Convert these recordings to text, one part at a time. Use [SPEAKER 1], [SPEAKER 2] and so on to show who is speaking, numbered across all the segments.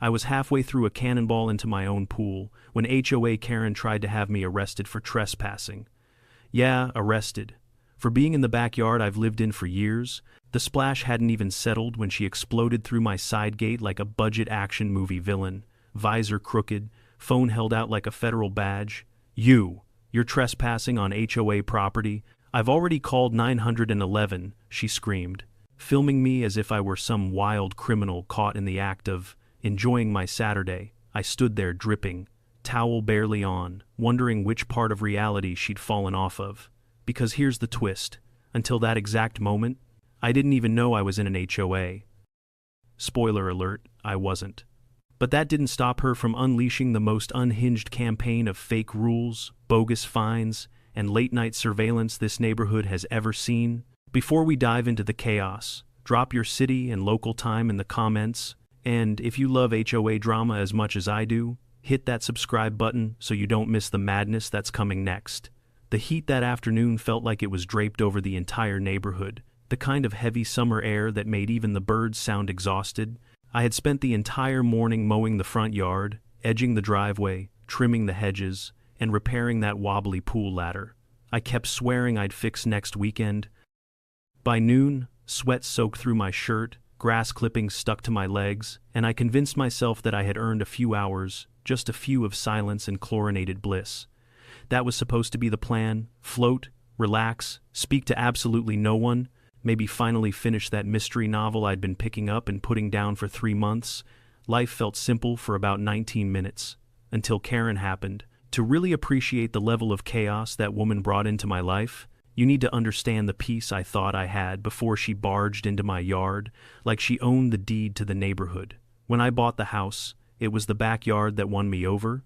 [SPEAKER 1] I was halfway through a cannonball into my own pool when HOA Karen tried to have me arrested for trespassing. Yeah, arrested. For being in the backyard I've lived in for years. The splash hadn't even settled when she exploded through my side gate like a budget action movie villain, visor crooked, phone held out like a federal badge. You're trespassing on HOA property. I've already called 911, she screamed, filming me as if I were some wild criminal caught in the act of enjoying my Saturday. I stood there dripping, towel barely on, wondering which part of reality she'd fallen off of. Because here's the twist. Until that exact moment, I didn't even know I was in an HOA. Spoiler alert, I wasn't. But that didn't stop her from unleashing the most unhinged campaign of fake rules, bogus fines, and late-night surveillance this neighborhood has ever seen. Before we dive into the chaos, drop your city and local time in the comments, and if you love HOA drama as much as I do, hit that subscribe button so you don't miss the madness that's coming next. The heat that afternoon felt like it was draped over the entire neighborhood, the kind of heavy summer air that made even the birds sound exhausted. I had spent the entire morning mowing the front yard, edging the driveway, trimming the hedges, and repairing that wobbly pool ladder. I kept swearing I'd fix next weekend. By noon, sweat soaked through my shirt, grass clippings stuck to my legs, and I convinced myself that I had earned a few hours, just a few of silence and chlorinated bliss. That was supposed to be the plan: float, relax, speak to absolutely no one, maybe finally finish that mystery novel I'd been picking up and putting down for 3 months. Life felt simple for about 19 minutes, until Karen happened. To really appreciate the level of chaos that woman brought into my life, you need to understand the peace I thought I had before she barged into my yard, like she owned the deed to the neighborhood. When I bought the house, it was the backyard that won me over.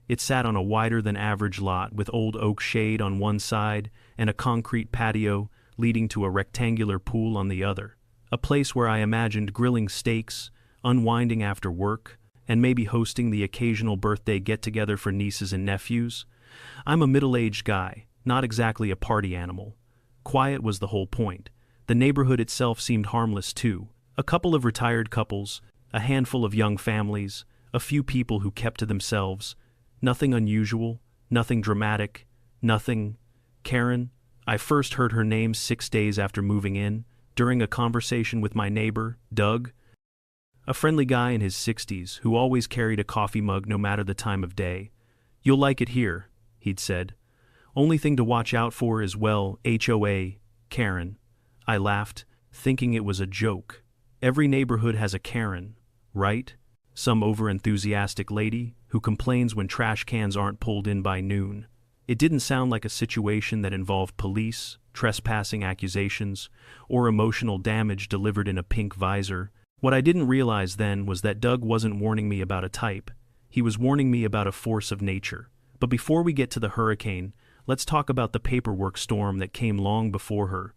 [SPEAKER 1] It sat on a wider-than-average lot with old oak shade on one side and a concrete patio leading to a rectangular pool on the other. A place where I imagined grilling steaks, unwinding after work, and maybe hosting the occasional birthday get-together for nieces and nephews. I'm a middle-aged guy, not exactly a party animal. Quiet was the whole point. The neighborhood itself seemed harmless too. A couple of retired couples, a handful of young families, a few people who kept to themselves. Nothing unusual, nothing dramatic, nothing. Karen, I first heard her name 6 days after moving in, during a conversation with my neighbor, Doug, a friendly guy in his 60s who always carried a coffee mug no matter the time of day. "You'll like it here," he'd said. "Only thing to watch out for is, well, HOA, Karen." I laughed, thinking it was a joke. Every neighborhood has a Karen, right? Some over-enthusiastic lady who complains when trash cans aren't pulled in by noon. It didn't sound like a situation that involved police, trespassing accusations, or emotional damage delivered in a pink visor. What I didn't realize then was that Doug wasn't warning me about a type. He was warning me about a force of nature. But before we get to the hurricane, let's talk about the paperwork storm that came long before her.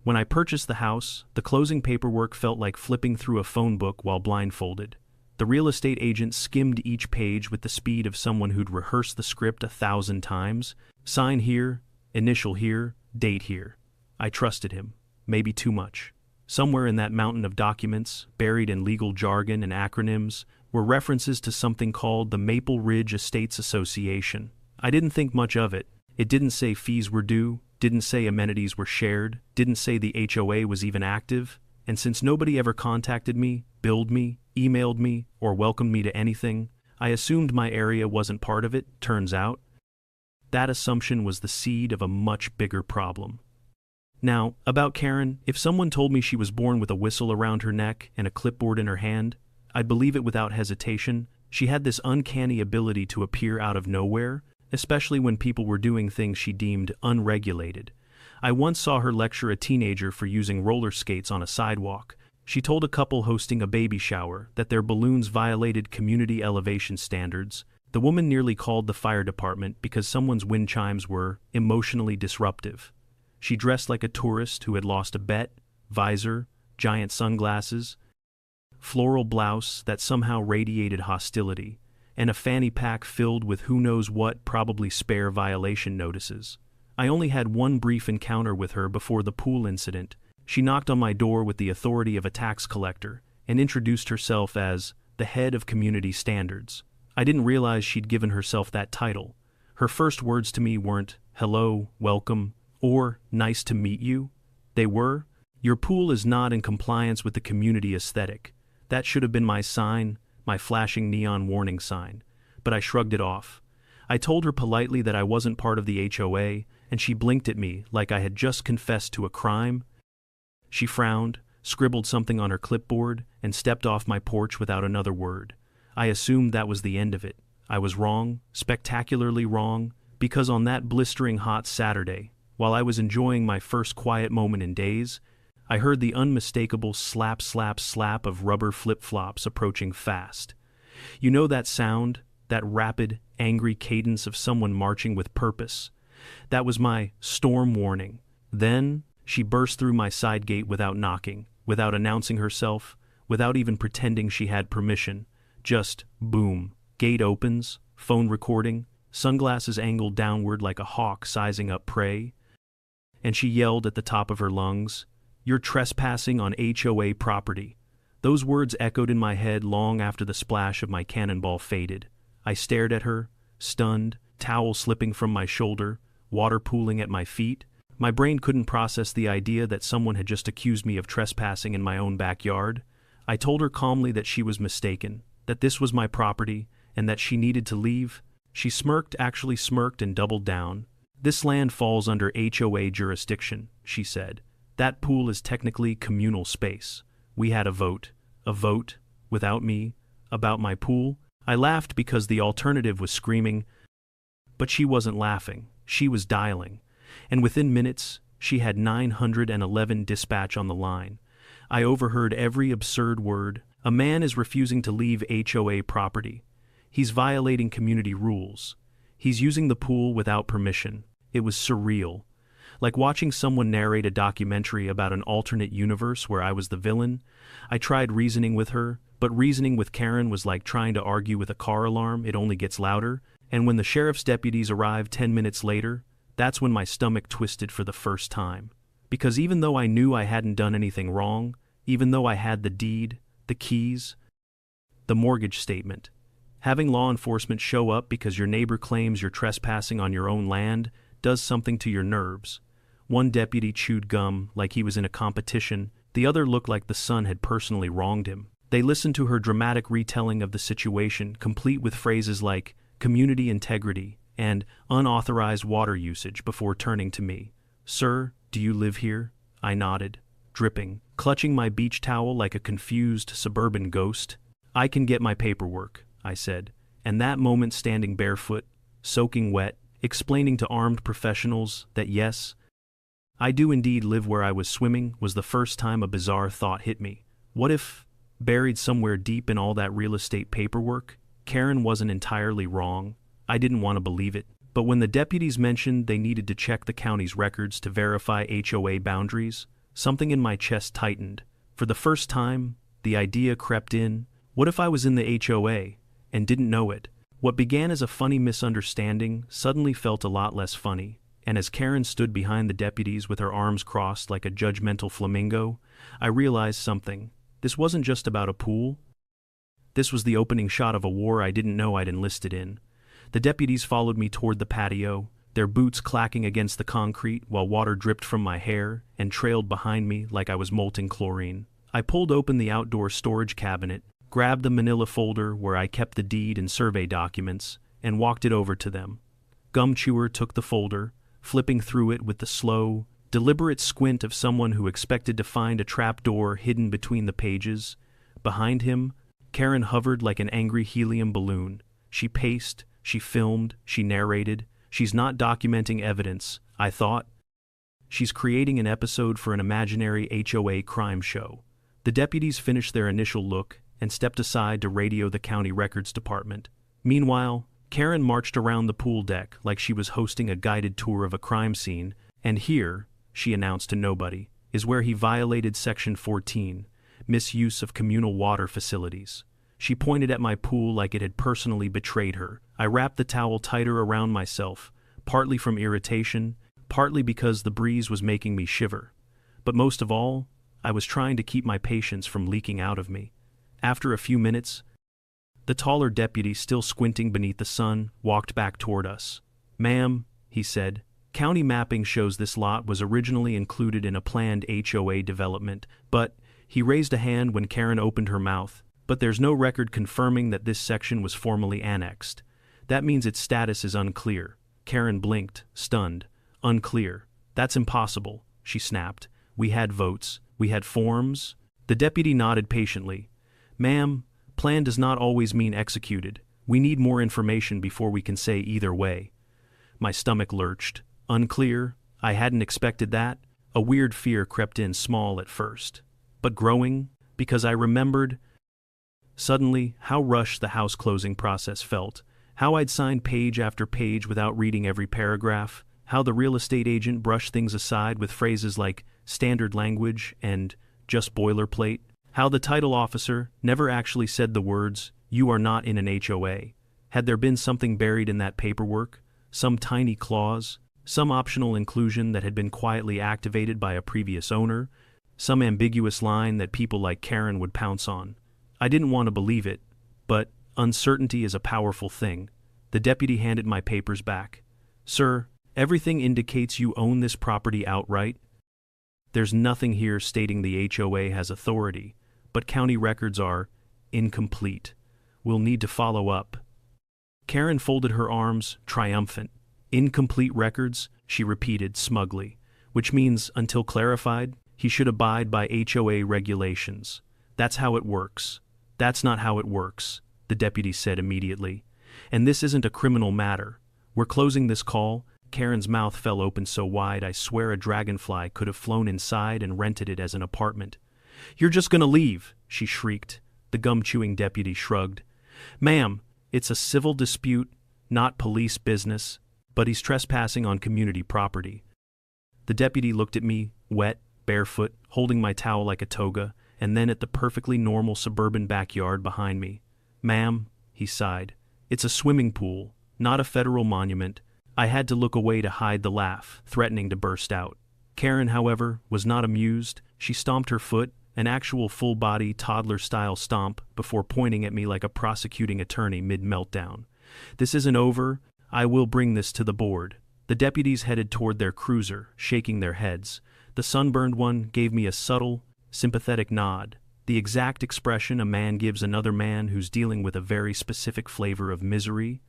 [SPEAKER 1] When I purchased the house, the closing paperwork felt like flipping through a phone book while blindfolded. The real estate agent skimmed each page with the speed of someone who'd rehearsed the script 1,000 times. Sign here, initial here, date here. I trusted him, maybe too much. Somewhere in that mountain of documents, buried in legal jargon and acronyms, were references to something called the Maple Ridge Estates Association. I didn't think much of it. It didn't say fees were due, didn't say amenities were shared, didn't say the HOA was even active, and since nobody ever contacted me, billed me, emailed me, or welcomed me to anything, I assumed my area wasn't part of it. Turns out, that assumption was the seed of a much bigger problem. Now, about Karen, if someone told me she was born with a whistle around her neck and a clipboard in her hand, I'd believe it without hesitation. She had this uncanny ability to appear out of nowhere, especially when people were doing things she deemed unregulated. I once saw her lecture a teenager for using roller skates on a sidewalk. She told a couple hosting a baby shower that their balloons violated community elevation standards. The woman nearly called the fire department because someone's wind chimes were emotionally disruptive. She dressed like a tourist who had lost a bet, visor, giant sunglasses, floral blouse that somehow radiated hostility, and a fanny pack filled with who knows what, probably spare violation notices. I only had one brief encounter with her before the pool incident. She knocked on my door with the authority of a tax collector and introduced herself as the head of community standards. I didn't realize she'd given herself that title. Her first words to me weren't, "Hello, welcome," or "Nice to meet you." They were, "Your pool is not in compliance with the community aesthetic." That should have been my sign, my flashing neon warning sign. But I shrugged it off. I told her politely that I wasn't part of the HOA, and she blinked at me like I had just confessed to a crime. She frowned, scribbled something on her clipboard, and stepped off my porch without another word. I assumed that was the end of it. I was wrong, spectacularly wrong, because on that blistering hot Saturday, while I was enjoying my first quiet moment in days, I heard the unmistakable slap slap slap of rubber flip-flops approaching fast. You know that sound, that rapid, angry cadence of someone marching with purpose? That was my storm warning. Then, she burst through my side gate without knocking, without announcing herself, without even pretending she had permission. Just boom. Gate opens, phone recording, sunglasses angled downward like a hawk sizing up prey. And she yelled at the top of her lungs, "You're trespassing on HOA property." Those words echoed in my head long after the splash of my cannonball faded. I stared at her, stunned, towel slipping from my shoulder, water pooling at my feet. My brain couldn't process the idea that someone had just accused me of trespassing in my own backyard. I told her calmly that she was mistaken, that this was my property, and that she needed to leave. She smirked, actually smirked, and doubled down. "This land falls under HOA jurisdiction," she said. "That pool is technically communal space. We had a vote, without me, about my pool." I laughed because the alternative was screaming, but she wasn't laughing. She was dialing. And within minutes, she had 911 dispatch on the line. I overheard every absurd word. A man is refusing to leave HOA property. He's violating community rules. He's using the pool without permission. It was surreal. Like watching someone narrate a documentary about an alternate universe where I was the villain. I tried reasoning with her, but reasoning with Karen was like trying to argue with a car alarm. It only gets louder. And when the sheriff's deputies arrived 10 minutes later, that's when my stomach twisted for the first time. Because even though I knew I hadn't done anything wrong, even though I had the deed, the keys, the mortgage statement, having law enforcement show up because your neighbor claims you're trespassing on your own land does something to your nerves. One deputy chewed gum like he was in a competition. The other looked like the son had personally wronged him. They listened to her dramatic retelling of the situation, complete with phrases like community integrity and unauthorized water usage, before turning to me. "Sir, do you live here?" I nodded, dripping, clutching my beach towel like a confused suburban ghost. "I can get my paperwork," I said, and that moment standing barefoot, soaking wet, explaining to armed professionals that yes, I do indeed live where I was swimming, was the first time a bizarre thought hit me. What if, buried somewhere deep in all that real estate paperwork, Karen wasn't entirely wrong? I didn't want to believe it. But when the deputies mentioned they needed to check the county's records to verify HOA boundaries, something in my chest tightened. For the first time, the idea crept in, what if I was in the HOA and didn't know it? What began as a funny misunderstanding suddenly felt a lot less funny, and as Karen stood behind the deputies with her arms crossed like a judgmental flamingo, I realized something. This wasn't just about a pool. This was the opening shot of a war I didn't know I'd enlisted in. The deputies followed me toward the patio, their boots clacking against the concrete while water dripped from my hair and trailed behind me like I was molten chlorine. I pulled open the outdoor storage cabinet, grabbed the manila folder where I kept the deed and survey documents, and walked it over to them. Gum Chewer took the folder, flipping through it with the slow, deliberate squint of someone who expected to find a trapdoor hidden between the pages. Behind him, Karen hovered like an angry helium balloon. She paced, she filmed, she narrated. She's not documenting evidence, I thought. She's creating an episode for an imaginary HOA crime show. The deputies finished their initial look and stepped aside to radio the county records department. Meanwhile, Karen marched around the pool deck like she was hosting a guided tour of a crime scene, and here, she announced to nobody, is where he violated Section 14, misuse of communal water facilities. She pointed at my pool like it had personally betrayed her. I wrapped the towel tighter around myself, partly from irritation, partly because the breeze was making me shiver. But most of all, I was trying to keep my patience from leaking out of me. After a few minutes, The taller deputy, still squinting beneath the sun, walked back toward us. "Ma'am," he said, "county mapping shows this lot was originally included in a planned HOA development, but—" He raised a hand when Karen opened her mouth. "But there's no record confirming that this section was formally annexed. That means its status is unclear." Karen blinked, stunned. "Unclear. That's impossible," she snapped. "We had votes. We had forms." The deputy nodded patiently. "Ma'am, plan does not always mean executed. We need more information before we can say either way." My stomach lurched. Unclear? I hadn't expected that. A weird fear crept in, small at first, but growing, because I remembered suddenly how rushed the house closing process felt, how I'd signed page after page without reading every paragraph, how the real estate agent brushed things aside with phrases like standard language and just boilerplate, how the title officer never actually said the words, "You are not in an HOA." Had there been something buried in that paperwork? Some tiny clause? Some optional inclusion that had been quietly activated by a previous owner? Some ambiguous line that people like Karen would pounce on? I didn't want to believe it, but uncertainty is a powerful thing. The deputy handed my papers back. "Sir, everything indicates you own this property outright. There's nothing here stating the HOA has authority, but county records are incomplete. We'll need to follow up." Karen folded her arms, triumphant. "Incomplete records," she repeated smugly, "which means, until clarified, he should abide by HOA regulations. That's how it works." "That's not how it works," the deputy said immediately. "And this isn't a criminal matter. We're closing this call." Karen's mouth fell open so wide I swear a dragonfly could have flown inside and rented it as an apartment. "You're just gonna leave," she shrieked. The gum-chewing deputy shrugged. "Ma'am, it's a civil dispute, not police business, but he's trespassing on community property." The deputy looked at me, wet, barefoot, holding my towel like a toga, and then at the perfectly normal suburban backyard behind me. "Ma'am," he sighed, "it's a swimming pool, not a federal monument." I had to look away to hide the laugh, threatening to burst out. Karen, however, was not amused. She stomped her foot, an actual full-body, toddler-style stomp, before pointing at me like a prosecuting attorney mid-meltdown. "This isn't over. I will bring this to the board." The deputies headed toward their cruiser, shaking their heads. The sunburned one gave me a subtle, sympathetic nod, the exact expression a man gives another man who's dealing with a very specific flavor of misery.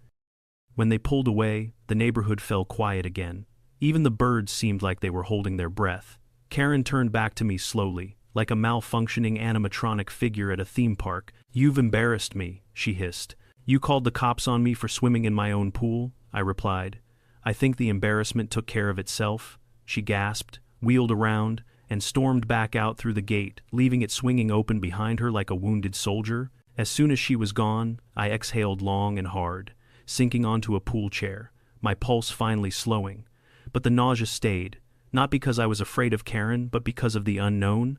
[SPEAKER 1] When they pulled away, the neighborhood fell quiet again. Even the birds seemed like they were holding their breath. Karen turned back to me slowly, like a malfunctioning animatronic figure at a theme park. "You've embarrassed me," she hissed. "You called the cops on me for swimming in my own pool?" I replied. "I think the embarrassment took care of itself," she gasped, wheeled around, and stormed back out through the gate, leaving it swinging open behind her like a wounded soldier. As soon as she was gone, I exhaled long and hard, sinking onto a pool chair, my pulse finally slowing. But the nausea stayed, not because I was afraid of Karen, but because of the unknown.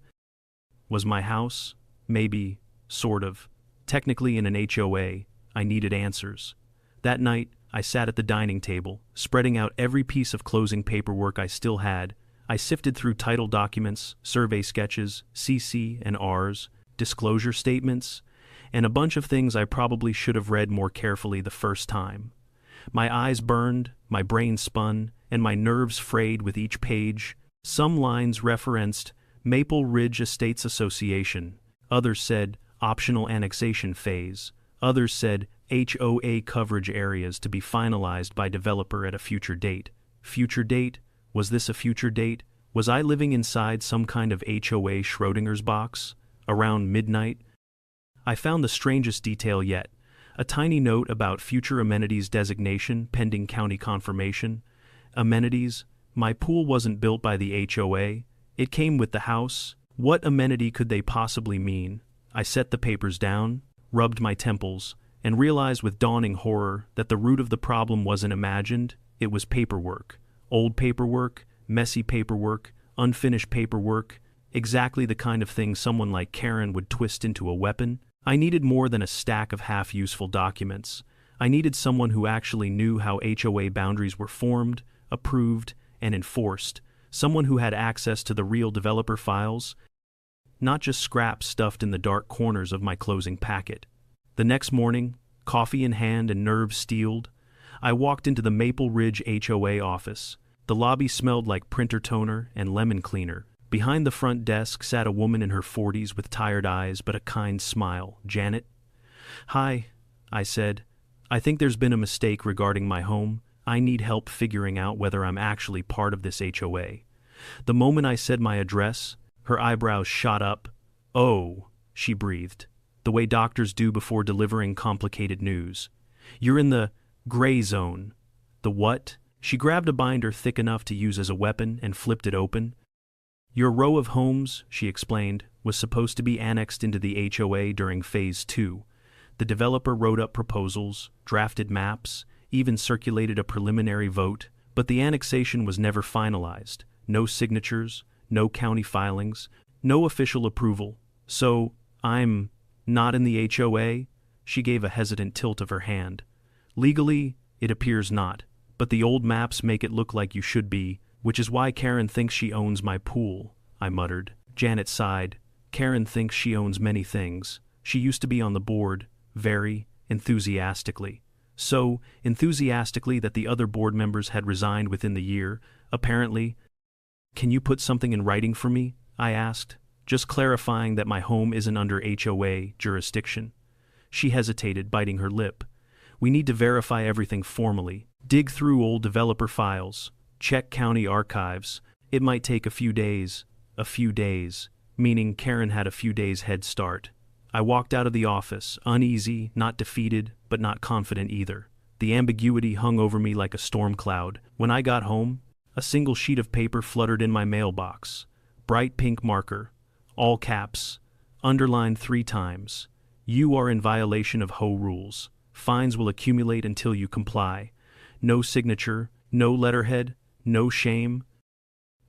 [SPEAKER 1] Was my house? Maybe, sort of. Technically in an HOA, I needed answers. That night, I sat at the dining table, spreading out every piece of closing paperwork I still had. I sifted through title documents, survey sketches, CC and Rs, disclosure statements, and a bunch of things I probably should have read more carefully the first time. My eyes burned, my brain spun, and my nerves frayed with each page. Some lines referenced Maple Ridge Estates Association, others said optional annexation phase, others said HOA coverage areas to be finalized by developer at a future date. Future date? Was this a future date? Was I living inside some kind of HOA Schrodinger's box? Around midnight? I found the strangest detail yet, a tiny note about future amenities designation pending county confirmation. Amenities? My pool wasn't built by the HOA. It came with the house. What amenity could they possibly mean? I set the papers down, rubbed my temples, and realized with dawning horror that the root of the problem wasn't imagined, it was paperwork. Old paperwork, messy paperwork, unfinished paperwork, exactly the kind of thing someone like Karen would twist into a weapon. I needed more than a stack of half-useful documents. I needed someone who actually knew how HOA boundaries were formed, approved, and enforced. Someone who had access to the real developer files, not just scraps stuffed in the dark corners of my closing packet. The next morning, coffee in hand and nerves steeled, I walked into the Maple Ridge HOA office. The lobby smelled like printer toner and lemon cleaner. Behind the front desk sat a woman in her 40s with tired eyes but a kind smile. "Janet?" "Hi," I said. "I think there's been a mistake regarding my home. I need help figuring out whether I'm actually part of this HOA." The moment I said my address, her eyebrows shot up. "Oh," she breathed, the way doctors do before delivering complicated news. "You're in the gray zone." "The what?" She grabbed a binder thick enough to use as a weapon and flipped it open. "Your row of homes," she explained, "was supposed to be annexed into the HOA during Phase 2. The developer wrote up proposals, drafted maps, even circulated a preliminary vote, but the annexation was never finalized. No signatures, no county filings, no official approval. So, I'm not in the HOA?" She gave a hesitant tilt of her hand. "Legally, it appears not, but the old maps make it look like you should be, which is why Karen thinks she owns my pool," I muttered. Janet sighed. "Karen thinks she owns many things. She used to be on the board, very enthusiastically. So enthusiastically that the other board members had resigned within the year, apparently." "Can you put something in writing for me?" I asked, just clarifying that my home isn't under HOA jurisdiction. She hesitated, biting her lip. "We need to verify everything formally, dig through old developer files, check county archives. It might take a few days." A few days, meaning Karen had a few days head start. I walked out of the office, uneasy, not defeated, but not confident either. The ambiguity hung over me like a storm cloud. When I got home, a single sheet of paper fluttered in my mailbox. Bright pink marker, all caps, underlined 3 times. "You are in violation of HOA rules. Fines will accumulate until you comply." No signature, no letterhead, no shame.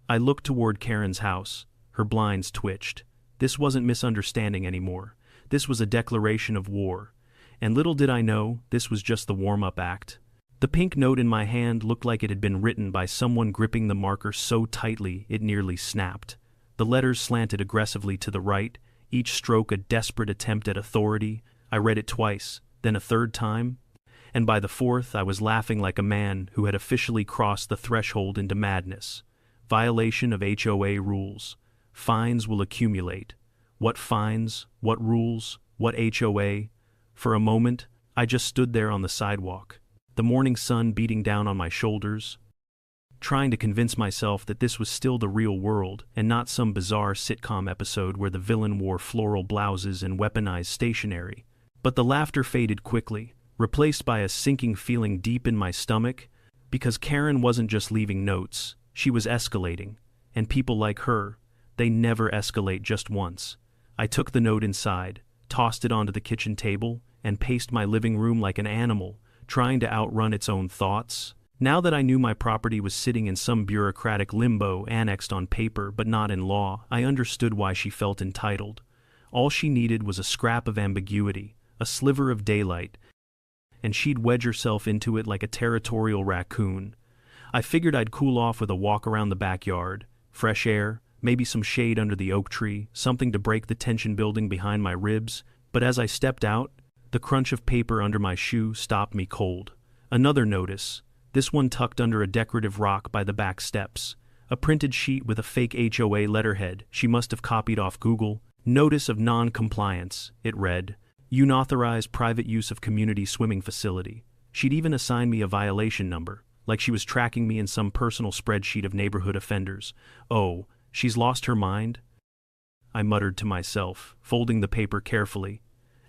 [SPEAKER 1] I looked toward Karen's house. Her blinds twitched. This wasn't misunderstanding anymore. This was a declaration of war. And little did I know, this was just the warm-up act. The pink note in my hand looked like it had been written by someone gripping the marker so tightly it nearly snapped. The letters slanted aggressively to the right, each stroke a desperate attempt at authority. I read it twice, then a third time, and by the fourth I was laughing like a man who had officially crossed the threshold into madness. Violation of HOA rules. Fines will accumulate. What fines? What rules? What HOA? For a moment, I just stood there on the sidewalk, the morning sun beating down on my shoulders, trying to convince myself that this was still the real world and not some bizarre sitcom episode where the villain wore floral blouses and weaponized stationery. But the laughter faded quickly, replaced by a sinking feeling deep in my stomach, because Karen wasn't just leaving notes, she was escalating, and people like her, they never escalate just once. I took the note inside, tossed it onto the kitchen table, and paced my living room like an animal, trying to outrun its own thoughts. Now that I knew my property was sitting in some bureaucratic limbo annexed on paper but not in law, I understood why she felt entitled. All she needed was a scrap of ambiguity, a sliver of daylight, and she'd wedge herself into it like a territorial raccoon. I figured I'd cool off with a walk around the backyard, fresh air, maybe some shade under the oak tree, something to break the tension building behind my ribs, but as I stepped out, the crunch of paper under my shoe stopped me cold. Another notice, this one tucked under a decorative rock by the back steps. A printed sheet with a fake HOA letterhead she must have copied off Google. Notice of non-compliance, it read. Unauthorized private use of community swimming facility. She'd even assigned me a violation number, like she was tracking me in some personal spreadsheet of neighborhood offenders. Oh, she's lost her mind? I muttered to myself, folding the paper carefully.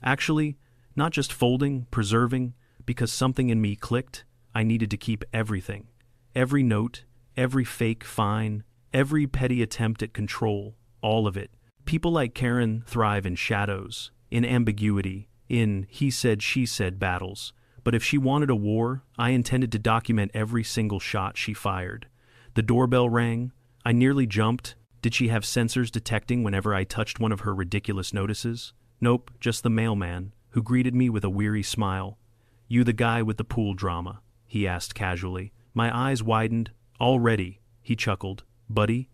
[SPEAKER 1] Actually, not just folding, preserving, because something in me clicked. I needed to keep everything. Every note, every fake fine, every petty attempt at control, all of it. People like Karen thrive in shadows, in ambiguity, in he said, she said battles. But if she wanted a war, I intended to document every single shot she fired. The doorbell rang. I nearly jumped. Did she have sensors detecting whenever I touched one of her ridiculous notices? Nope, just the mailman, who greeted me with a weary smile. You the guy with the pool drama? He asked casually. My eyes widened. Already, he chuckled. Buddy?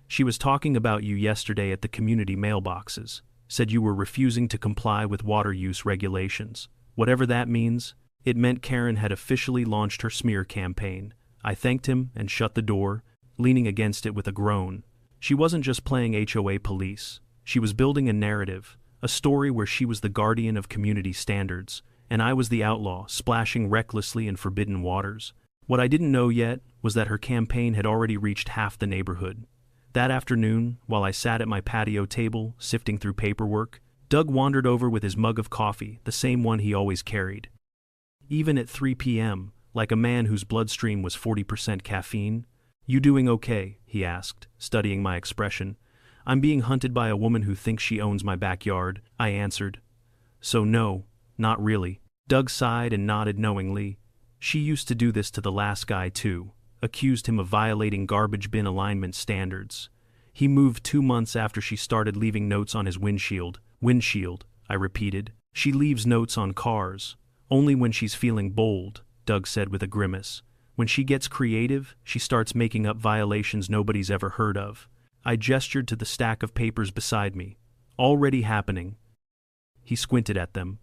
[SPEAKER 1] She was talking about you yesterday at the community mailboxes. said you were refusing to comply with water use regulations. Whatever that means, it meant Karen had officially launched her smear campaign. I thanked him and shut the door, leaning against it with a groan. She wasn't just playing HOA police. She was building a narrative, a story where she was the guardian of community standards, and I was the outlaw, splashing recklessly in forbidden waters. What I didn't know yet was that her campaign had already reached half the neighborhood. That afternoon, while I sat at my patio table, sifting through paperwork, Doug wandered over with his mug of coffee, the same one he always carried. Even at 3 p.m., like a man whose bloodstream was 40% caffeine. "You doing okay?" he asked, studying my expression. "I'm being hunted by a woman who thinks she owns my backyard," I answered. "So no, not really." Doug sighed and nodded knowingly. "She used to do this to the last guy too. Accused him of violating garbage bin alignment standards. He moved 2 months after she started leaving notes on his windshield." "Windshield," I repeated. "She leaves notes on cars. Only when she's feeling bold," Doug said with a grimace. "When she gets creative, she starts making up violations nobody's ever heard of." I gestured to the stack of papers beside me. "Already happening." He squinted at them.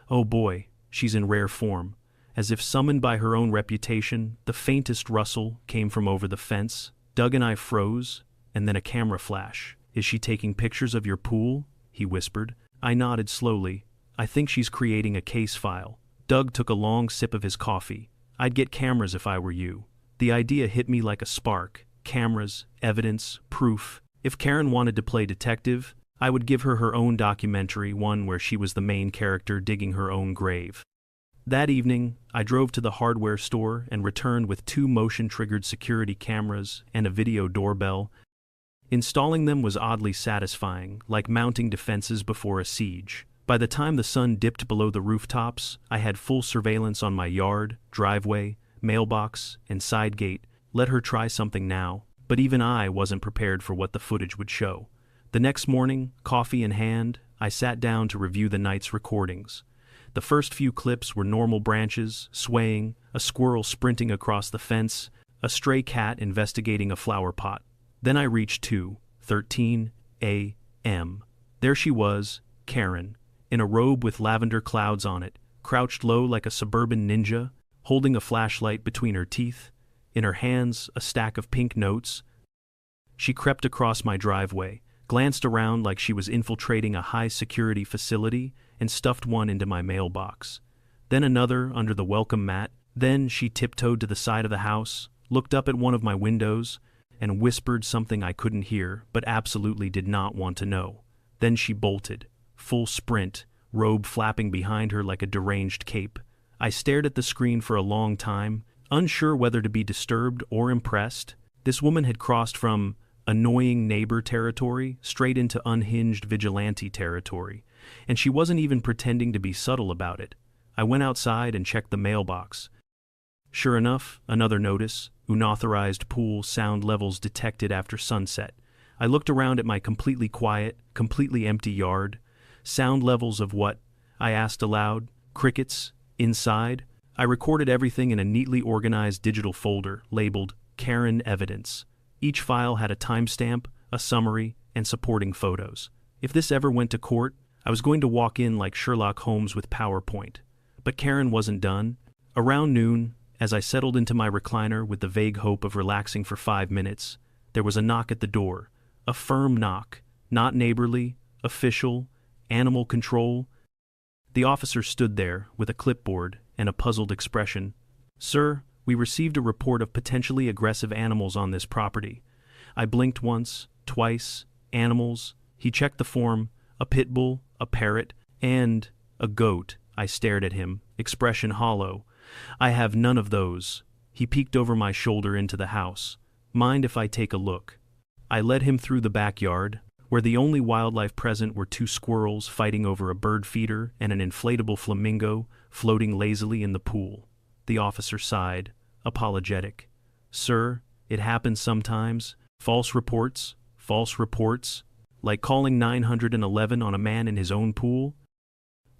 [SPEAKER 1] "Oh boy, she's in rare form." As if summoned by her own reputation, the faintest rustle came from over the fence. Doug and I froze, and then a camera flash. "Is she taking pictures of your pool?" he whispered. I nodded slowly. "I think she's creating a case file." Doug took a long sip of his coffee. "I'd get cameras if I were you." The idea hit me like a spark. Cameras, evidence, proof. If Karen wanted to play detective, I would give her her own documentary, one where she was the main character digging her own grave. That evening, I drove to the hardware store and returned with 2 motion-triggered security cameras and a video doorbell. Installing them was oddly satisfying, like mounting defenses before a siege. By the time the sun dipped below the rooftops, I had full surveillance on my yard, driveway, mailbox, and side gate. Let her try something now, but even I wasn't prepared for what the footage would show. The next morning, coffee in hand, I sat down to review the night's recordings. The first few clips were normal branches, swaying, a squirrel sprinting across the fence, a stray cat investigating a flower pot. Then I reached 2:13 a.m. There she was, Karen, in a robe with lavender clouds on it, crouched low like a suburban ninja, holding a flashlight between her teeth, in her hands a stack of pink notes. She crept across my driveway, glanced around like she was infiltrating a high-security facility, and stuffed one into my mailbox. Then another under the welcome mat. Then she tiptoed to the side of the house, looked up at one of my windows, and whispered something I couldn't hear but absolutely did not want to know. Then she bolted, full sprint, robe flapping behind her like a deranged cape. I stared at the screen for a long time, unsure whether to be disturbed or impressed. This woman had crossed from annoying neighbor territory straight into unhinged vigilante territory, and she wasn't even pretending to be subtle about it. I went outside and checked the mailbox. Sure enough, another notice: unauthorized pool sound levels detected after sunset. I looked around at my completely quiet, completely empty yard. Sound levels of what? I asked aloud. Crickets? Inside? I recorded everything in a neatly organized digital folder labeled Karen Evidence. Each file had a timestamp, a summary, and supporting photos. If this ever went to court, I was going to walk in like Sherlock Holmes with PowerPoint. But Karen wasn't done. Around noon, as I settled into my recliner with the vague hope of relaxing for 5 minutes, there was a knock at the door. A firm knock, not neighborly, official, animal control. The officer stood there with a clipboard and a puzzled expression. "Sir, we received a report of potentially aggressive animals on this property." I blinked once, twice. Animals. He checked the form. A pit bull, a parrot, and a goat. I stared at him, expression hollow. "I have none of those." He peeked over my shoulder into the house. "Mind if I take a look?" I led him through the backyard, where the only wildlife present were 2 squirrels fighting over a bird feeder and an inflatable flamingo floating lazily in the pool. The officer sighed, apologetic. "Sir, it happens sometimes. False reports, like calling 911 on a man in his own pool,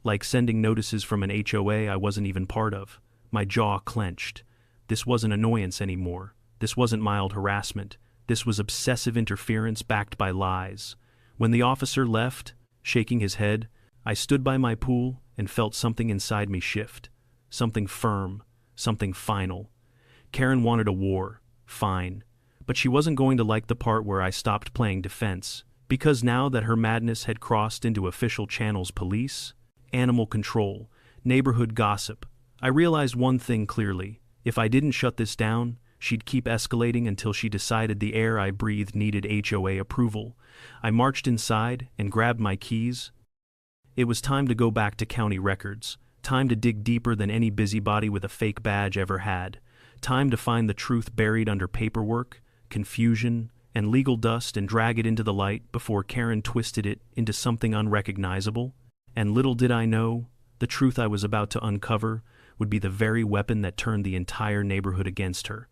[SPEAKER 1] like sending notices from an HOA I wasn't even part of." My jaw clenched. This wasn't annoyance anymore. This wasn't mild harassment. This was obsessive interference backed by lies. When the officer left, shaking his head. I stood by my pool and felt something inside me shift. Something firm, something final. Karen wanted a war, fine. But she wasn't going to like the part where I stopped playing defense, because now that her madness had crossed into official channels, police, animal control, neighborhood gossip, I realized one thing clearly: if I didn't shut this down, she'd keep escalating until she decided the air I breathed needed HOA approval. I marched inside and grabbed my keys. It was time to go back to county records, time to dig deeper than any busybody with a fake badge ever had, time to find the truth buried under paperwork, confusion, and legal dust and drag it into the light before Karen twisted it into something unrecognizable. And little did I know, the truth I was about to uncover would be the very weapon that turned the entire neighborhood against her.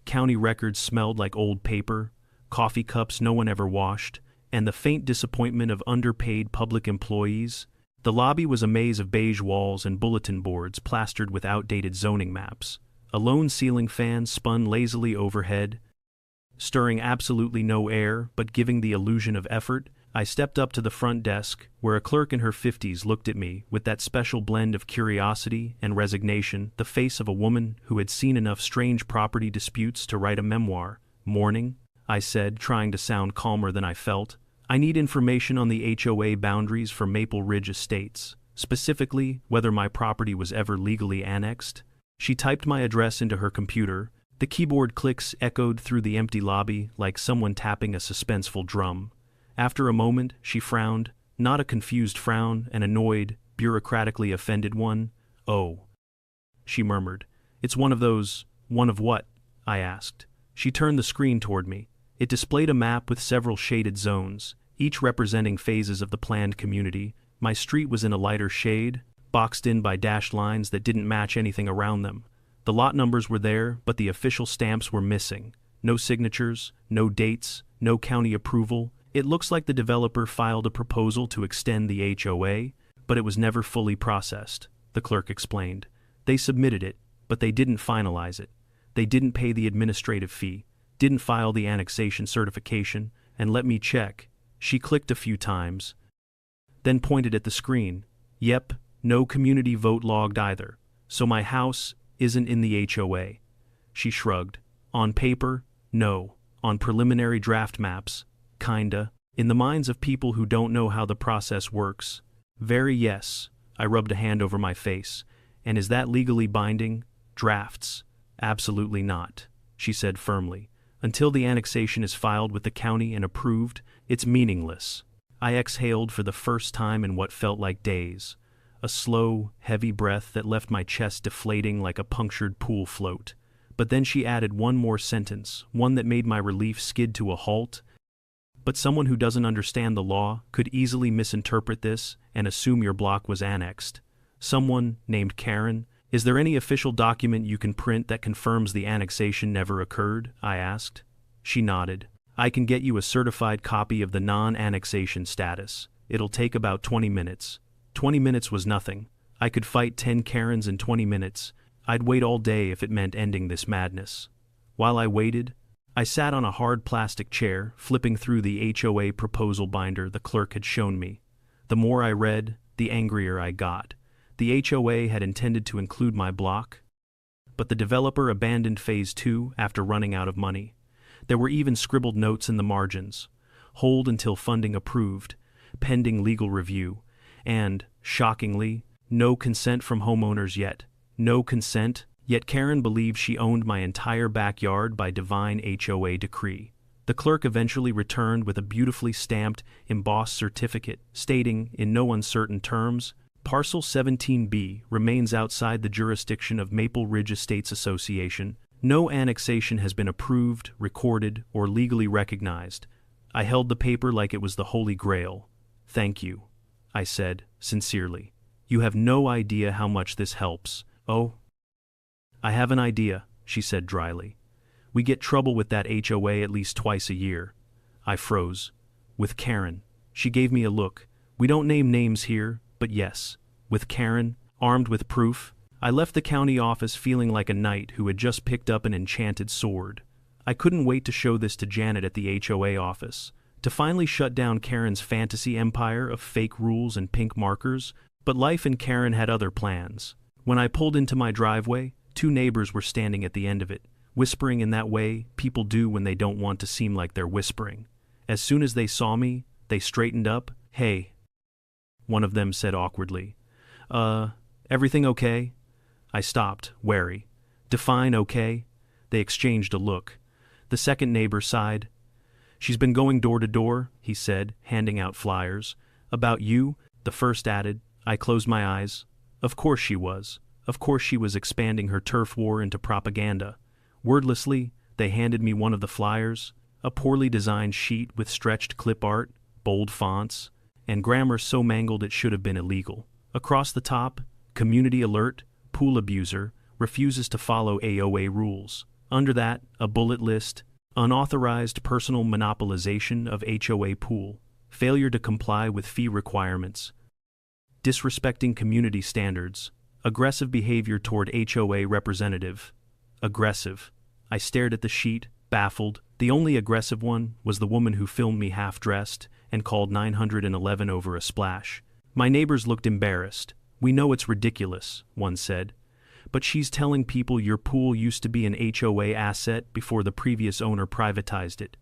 [SPEAKER 1] County records smelled like old paper, coffee cups no one ever washed, and the faint disappointment of underpaid public employees. The lobby was a maze of beige walls and bulletin boards plastered with outdated zoning maps. A lone ceiling fan spun lazily overhead, stirring absolutely no air but giving the illusion of effort. I stepped up to the front desk, where a clerk in her 50s looked at me with that special blend of curiosity and resignation, the face of a woman who had seen enough strange property disputes to write a memoir. "Morning," I said, trying to sound calmer than I felt. "I need information on the HOA boundaries for Maple Ridge Estates, specifically whether my property was ever legally annexed." She typed my address into her computer. The keyboard clicks echoed through the empty lobby like someone tapping a suspenseful drum. After a moment, she frowned, not a confused frown, an annoyed, bureaucratically offended one. "Oh," she murmured. "It's one of those—" "One of what?" I asked. She turned the screen toward me. It displayed a map with several shaded zones, each representing phases of the planned community. My street was in a lighter shade, boxed in by dashed lines that didn't match anything around them. The lot numbers were there, but the official stamps were missing. No signatures, no dates, no county approval. It looks like the developer filed a proposal to extend the HOA, but it was never fully processed, the clerk explained. They submitted it, but they didn't finalize it. They didn't pay the administrative fee, didn't file the annexation certification, and let me check. She clicked a few times, then pointed at the screen. "Yep, no community vote logged either. So my house isn't in the HOA." She shrugged. "On paper, no. On preliminary draft maps, kinda. In the minds of people who don't know how the process works, very yes." I rubbed a hand over my face. "And is that legally binding? Drafts? Absolutely not," she said firmly. "Until the annexation is filed with the county and approved, it's meaningless." I exhaled for the first time in what felt like days. A slow, heavy breath that left my chest deflating like a punctured pool float. But then she added one more sentence, one that made my relief skid to a halt. "But someone who doesn't understand the law could easily misinterpret this and assume your block was annexed. Someone named Karen. Is there any official document you can print that confirms the annexation never occurred?" I asked. She nodded. "I can get you a certified copy of the non-annexation status. It'll take about 20 minutes. 20 minutes was nothing. I could fight 10 Karens in 20 minutes. I'd wait all day if it meant ending this madness." While I waited, I sat on a hard plastic chair, flipping through the HOA proposal binder the clerk had shown me. The more I read, the angrier I got. The HOA had intended to include my block, but the developer abandoned Phase 2 after running out of money. There were even scribbled notes in the margins. "Hold until funding approved, pending legal review," and, shockingly, "no consent from homeowners yet." No consent, yet Karen believed she owned my entire backyard by divine HOA decree. The clerk eventually returned with a beautifully stamped, embossed certificate, stating, in no uncertain terms, "Parcel 17B remains outside the jurisdiction of Maple Ridge Estates Association. No annexation has been approved, recorded, or legally recognized." I held the paper like it was the Holy Grail. "Thank you," I said, sincerely. "You have no idea how much this helps." "Oh, I have an idea," she said dryly. "We get trouble with that HOA at least twice a year." I froze. "With Karen." She gave me a look. "We don't name names here, but yes, with Karen, armed with proof." I left the county office feeling like a knight who had just picked up an enchanted sword. I couldn't wait to show this to Janet at the HOA office, to finally shut down Karen's fantasy empire of fake rules and pink markers, but life and Karen had other plans. When I pulled into my driveway, two neighbors were standing at the end of it, whispering in that way people do when they don't want to seem like they're whispering. As soon as they saw me, they straightened up. "Hey," one of them said awkwardly. Everything okay?" I stopped, wary. "Define okay?" They exchanged a look. The second neighbor sighed. "She's been going door to door," he said, handing out flyers. "About you," the first added. I closed my eyes. Of course she was. Of course she was expanding her turf war into propaganda. Wordlessly, they handed me one of the flyers, a poorly designed sheet with stretched clip art, bold fonts, and grammar so mangled it should have been illegal. Across the top, "Community alert, pool abuser, refuses to follow HOA rules." Under that, a bullet list, "Unauthorized personal monopolization of HOA pool, failure to comply with fee requirements, disrespecting community standards, aggressive behavior toward HOA representative." Aggressive. I stared at the sheet, baffled. The only aggressive one was the woman who filmed me half-dressed and called 911 over a splash. My neighbors looked embarrassed. "We know it's ridiculous," one said, "but she's telling people your pool used to be an HOA asset before the previous owner privatized it."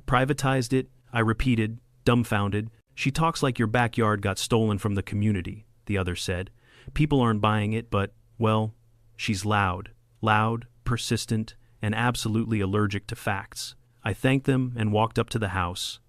[SPEAKER 1] "Privatized it?" I repeated, dumbfounded. "She talks like your backyard got stolen from the community," the other said. "People aren't buying it, but, well, she's loud, persistent, and absolutely allergic to facts." I thanked them and walked up to the house,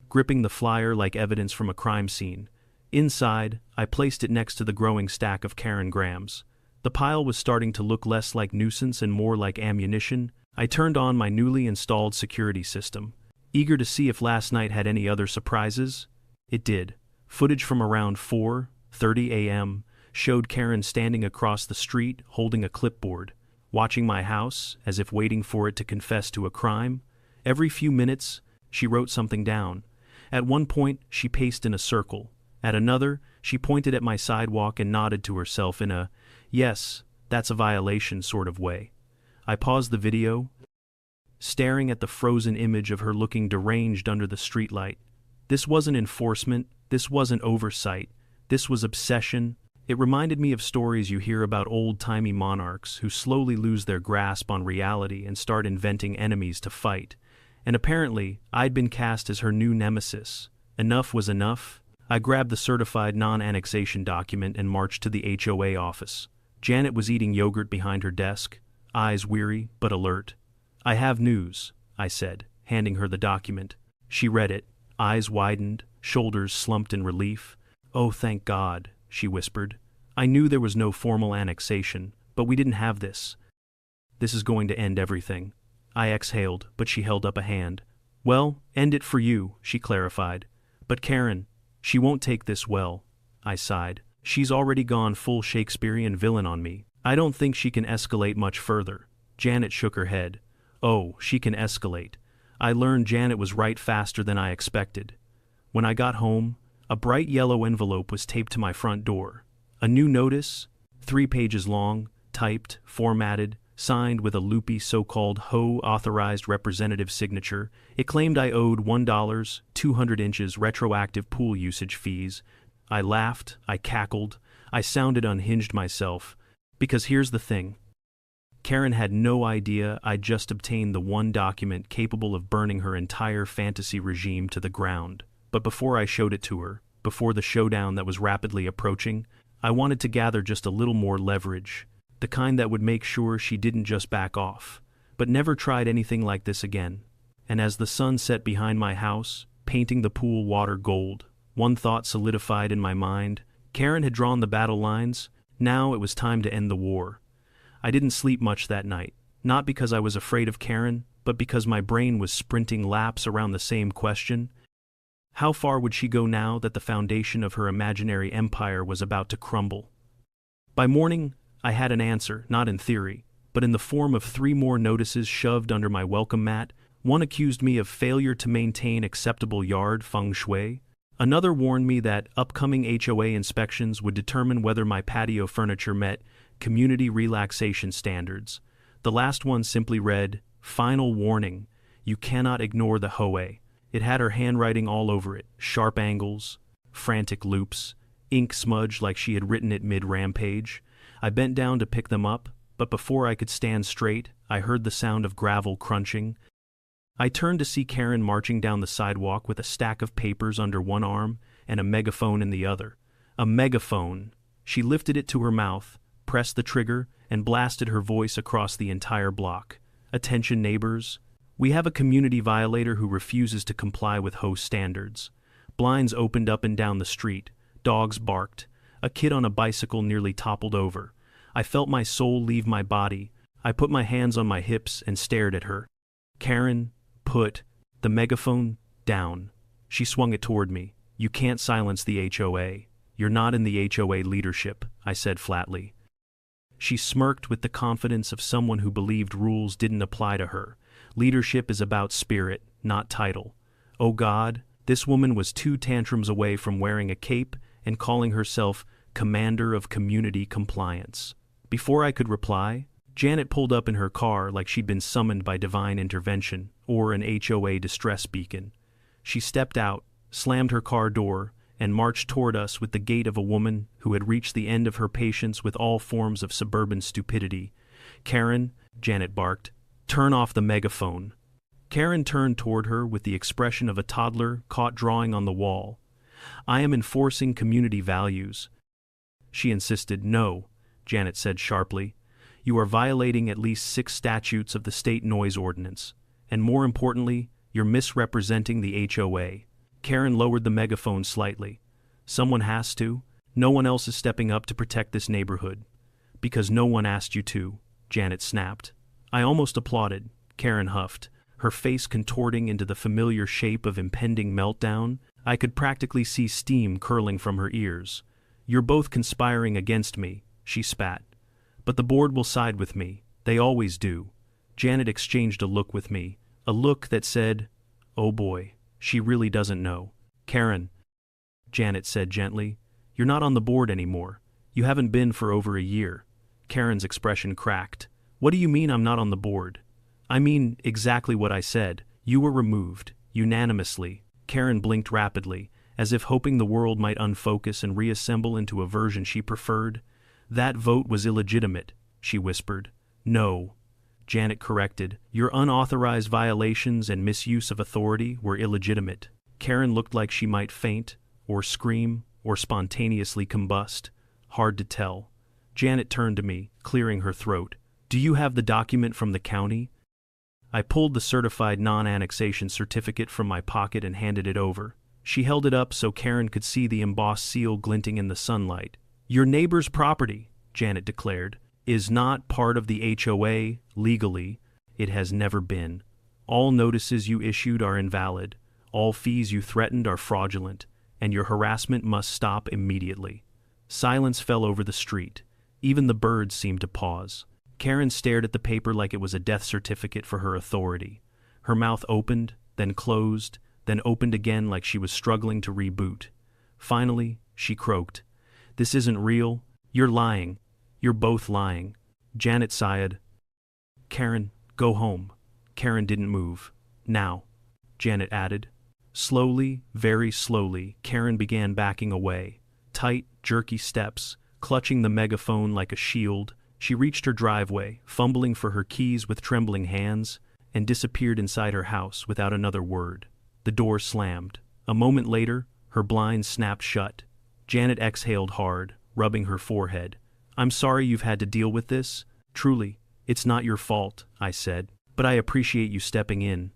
[SPEAKER 1] gripping the flyer like evidence from a crime scene. Inside, I placed it next to the growing stack of Karen grams. The pile was starting to look less like nuisance and more like ammunition. I turned on my newly installed security system, eager to see if last night had any other surprises. It did. Footage from around 4:30 a.m. showed Karen standing across the street holding a clipboard, watching my house as if waiting for it to confess to a crime. Every few minutes, she wrote something down. At one point, she paced in a circle. At another, she pointed at my sidewalk and nodded to herself in a, "Yes, that's a violation" sort of way. I paused the video, staring at the frozen image of her looking deranged under the streetlight. This wasn't enforcement, this wasn't oversight, this was obsession. It reminded me of stories you hear about old-timey monarchs who slowly lose their grasp on reality and start inventing enemies to fight. And apparently, I'd been cast as her new nemesis. Enough was enough. I grabbed the certified non-annexation document and marched to the HOA office. Janet was eating yogurt behind her desk, eyes weary but alert. "I have news," I said, handing her the document. She read it, eyes widened, shoulders slumped in relief. "Oh, thank God," she whispered. "I knew there was no formal annexation, but we didn't have this. This is going to end everything." I exhaled, but she held up a hand. "Well, end it for you," she clarified. "But Karen, she won't take this well." I sighed. "She's already gone full Shakespearean villain on me. I don't think she can escalate much further." Janet shook her head. "Oh, she can escalate." I learned Janet was right faster than I expected. When I got home, a bright yellow envelope was taped to my front door. A new notice, 3 pages long, typed, formatted, signed with a loopy so-called HOA authorized representative signature. It claimed I owed $1, 200 inches retroactive pool usage fees. I laughed, I cackled, I sounded unhinged myself. Because here's the thing. Karen had no idea I'd just obtained the one document capable of burning her entire fantasy regime to the ground. But before I showed it to her, before the showdown that was rapidly approaching, I wanted to gather just a little more leverage. The kind that would make sure she didn't just back off, but never tried anything like this again. And as the sun set behind my house, painting the pool water gold, one thought solidified in my mind. Karen had drawn the battle lines. Now it was time to end the war. I didn't sleep much that night, not because I was afraid of Karen, but because my brain was sprinting laps around the same question. How far would she go now that the foundation of her imaginary empire was about to crumble? By morning, I had an answer, not in theory, but in the form of 3 more notices shoved under my welcome mat. One accused me of failure to maintain acceptable yard feng shui. Another warned me that upcoming HOA inspections would determine whether my patio furniture met community relaxation standards. The last one simply read, "Final warning, you cannot ignore the HOA. It had her handwriting all over it, sharp angles, frantic loops, ink smudged like she had written it mid-rampage. I bent down to pick them up, but before I could stand straight, I heard the sound of gravel crunching. I turned to see Karen marching down the sidewalk with a stack of papers under one arm and a megaphone in the other. A megaphone! She lifted it to her mouth, pressed the trigger, and blasted her voice across the entire block. "Attention neighbors. We have a community violator who refuses to comply with HOA standards." Blinds opened up and down the street. Dogs barked. A kid on a bicycle nearly toppled over. I felt my soul leave my body. I put my hands on my hips and stared at her. "Karen, put the megaphone down." She swung it toward me. "You can't silence the HOA. You're not in the HOA leadership," I said flatly. She smirked with the confidence of someone who believed rules didn't apply to her. Leadership is about spirit, not title. Oh God, this woman was 2 tantrums away from wearing a cape and calling herself Commander of Community Compliance. Before I could reply, Janet pulled up in her car like she'd been summoned by divine intervention or an HOA distress beacon. She stepped out, slammed her car door, and marched toward us with the gait of a woman who had reached the end of her patience with all forms of suburban stupidity. "Karen," Janet barked, "turn off the megaphone." Karen turned toward her with the expression of a toddler caught drawing on the wall. "I am enforcing community values." She insisted. "No," Janet said sharply. "You are violating at least 6 statutes of the state noise ordinance. And more importantly, you're misrepresenting the HOA." Karen lowered the megaphone slightly. "Someone has to. No one else is stepping up to protect this neighborhood." "Because no one asked you to," Janet snapped. I almost applauded. Karen huffed, her face contorting into the familiar shape of impending meltdown. I could practically see steam curling from her ears. "You're both conspiring against me," she spat. "But the board will side with me. They always do." Janet exchanged a look with me, a look that said, "Oh boy, she really doesn't know." "Karen," Janet said gently, "you're not on the board anymore. You haven't been for over a year." Karen's expression cracked. "What do you mean I'm not on the board?" "I mean exactly what I said. You were removed, unanimously." Karen blinked rapidly, as if hoping the world might unfocus and reassemble into a version she preferred. "That vote was illegitimate," she whispered. "No," Janet corrected. "Your unauthorized violations and misuse of authority were illegitimate." Karen looked like she might faint, or scream, or spontaneously combust. Hard to tell. Janet turned to me, clearing her throat. "Do you have the document from the county?" I pulled the certified non-annexation certificate from my pocket and handed it over. She held it up so Karen could see the embossed seal glinting in the sunlight. "Your neighbor's property," Janet declared, "is not part of the HOA legally. It has never been. All notices you issued are invalid. All fees you threatened are fraudulent, and your harassment must stop immediately." Silence fell over the street. Even the birds seemed to pause. Karen stared at the paper like it was a death certificate for her authority. Her mouth opened, then closed, then opened again like she was struggling to reboot. Finally, she croaked, "This isn't real. You're lying. You're both lying." Janet sighed. "Karen, go home." Karen didn't move. "Now," Janet added. Slowly, very slowly, Karen began backing away. Tight, jerky steps, clutching the megaphone like a shield. She reached her driveway, fumbling for her keys with trembling hands, and disappeared inside her house without another word. The door slammed. A moment later, her blinds snapped shut. Janet exhaled hard, rubbing her forehead. "I'm sorry you've had to deal with this. Truly, it's not your fault," I said, "but I appreciate you stepping in."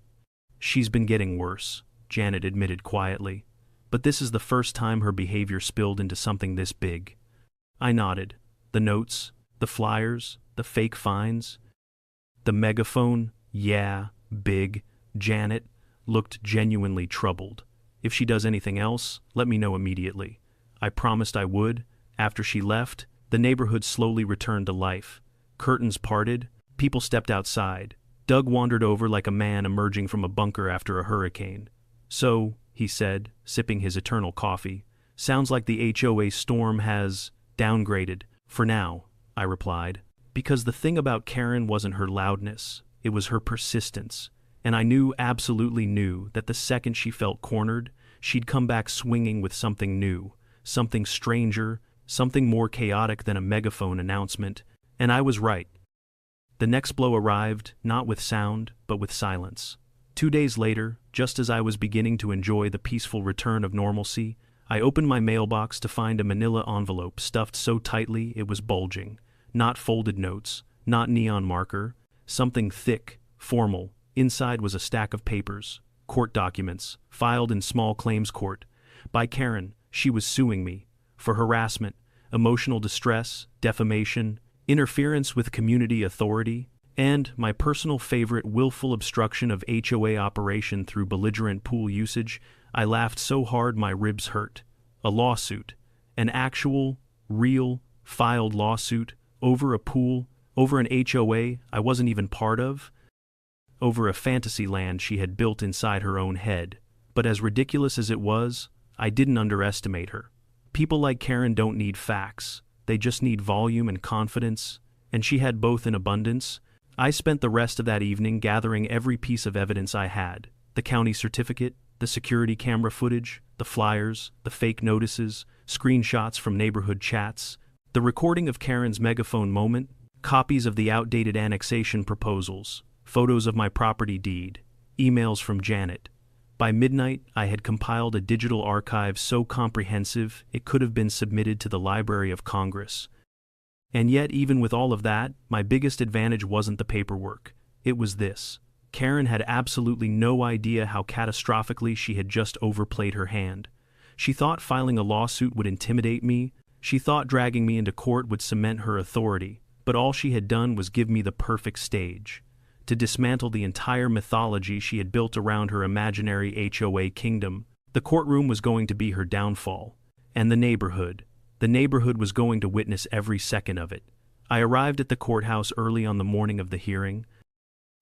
[SPEAKER 1] "She's been getting worse," Janet admitted quietly, "but this is the first time her behavior spilled into something this big." I nodded. "The notes, the flyers, the fake fines." "The megaphone, yeah, big." Janet looked genuinely troubled. "If she does anything else, let me know immediately." I promised I would. After she left, the neighborhood slowly returned to life. Curtains parted, people stepped outside. Doug wandered over like a man emerging from a bunker after a hurricane. "So," he said, sipping his eternal coffee, "sounds like the HOA storm has downgraded. For now," I replied. Because the thing about Karen wasn't her loudness, it was her persistence. and I knew, absolutely knew, that the second she felt cornered, she'd come back swinging with something new, something stranger, something more chaotic than a megaphone announcement, and I was right. The next blow arrived, not with sound, but with silence. 2 days later, just as I was beginning to enjoy the peaceful return of normalcy, I opened my mailbox to find a manila envelope stuffed so tightly it was bulging. Not folded notes, not neon marker, something thick, formal. Inside was a stack of papers, court documents, filed in small claims court. By Karen, she was suing me for harassment, emotional distress, defamation, interference with community authority, and, my personal favorite, willful obstruction of HOA operation through belligerent pool usage. I laughed so hard my ribs hurt. A lawsuit. An actual, real, filed lawsuit over a pool, over an HOA I wasn't even part of, over a fantasy land she had built inside her own head. But as ridiculous as it was, I didn't underestimate her. People like Karen don't need facts. They just need volume and confidence, and she had both in abundance. I spent the rest of that evening gathering every piece of evidence I had: the county certificate, the security camera footage, the flyers, the fake notices, screenshots from neighborhood chats, the recording of Karen's megaphone moment, copies of the outdated annexation proposals, photos of my property deed, emails from Janet. By midnight, I had compiled a digital archive so comprehensive it could have been submitted to the Library of Congress. And yet, even with all of that, my biggest advantage wasn't the paperwork. It was this. Karen had absolutely no idea how catastrophically she had just overplayed her hand. She thought filing a lawsuit would intimidate me. She thought dragging me into court would cement her authority. But all she had done was give me the perfect stage to dismantle the entire mythology she had built around her imaginary HOA kingdom. The courtroom was going to be her downfall. And the neighborhood. The neighborhood was going to witness every second of it. I arrived at the courthouse early on the morning of the hearing,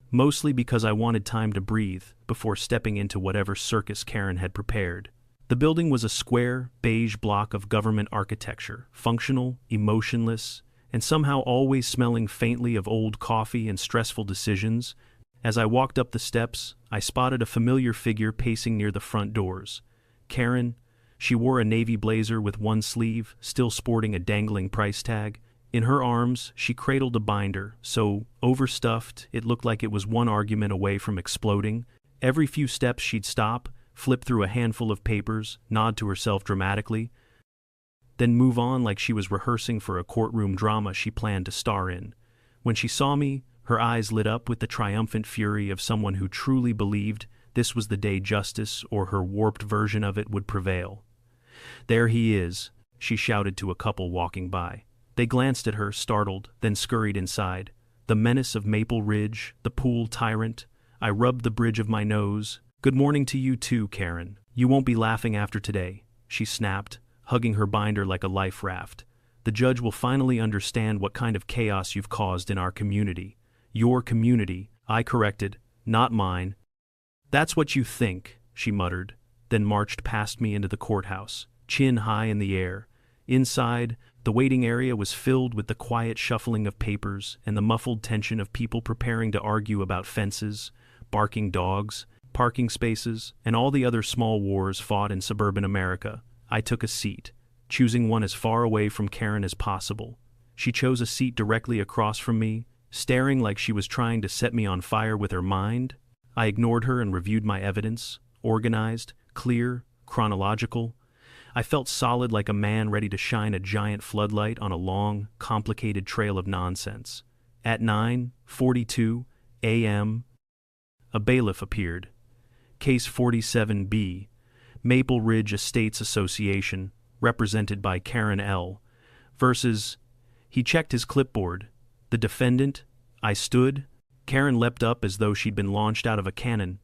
[SPEAKER 1] mostly because I wanted time to breathe before stepping into whatever circus Karen had prepared. The building was a square, beige block of government architecture, functional, emotionless, and somehow always smelling faintly of old coffee and stressful decisions. As I walked up the steps, I spotted a familiar figure pacing near the front doors. Karen. She wore a navy blazer with one sleeve, still sporting a dangling price tag. In her arms, she cradled a binder, so overstuffed it looked like it was one argument away from exploding. Every few steps she'd stop, flip through a handful of papers, nod to herself dramatically, then move on like she was rehearsing for a courtroom drama she planned to star in. When she saw me, her eyes lit up with the triumphant fury of someone who truly believed this was the day justice, or her warped version of it, would prevail. "There he is," she shouted to a couple walking by. They glanced at her, startled, then scurried inside. The menace of Maple Ridge, the pool tyrant. I rubbed the bridge of my nose. "Good morning to you too, Karen. You won't be laughing after today," she snapped, hugging her binder like a life raft. "The judge will finally understand what kind of chaos you've caused in our community." "Your community," I corrected, "not mine." "That's what you think," she muttered, then marched past me into the courthouse, chin high in the air. Inside, the waiting area was filled with the quiet shuffling of papers and the muffled tension of people preparing to argue about fences, barking dogs, parking spaces, and all the other small wars fought in suburban America. I took a seat, choosing one as far away from Karen as possible. She chose a seat directly across from me, staring like she was trying to set me on fire with her mind. I ignored her and reviewed my evidence, organized, clear, chronological. I felt solid, like a man ready to shine a giant floodlight on a long, complicated trail of nonsense. At 9:42 a.m., a bailiff appeared. Case 47B, Maple Ridge Estates Association, represented by Karen L. versus... He checked his clipboard. "The defendant?" I stood. Karen leapt up as though she'd been launched out of a cannon.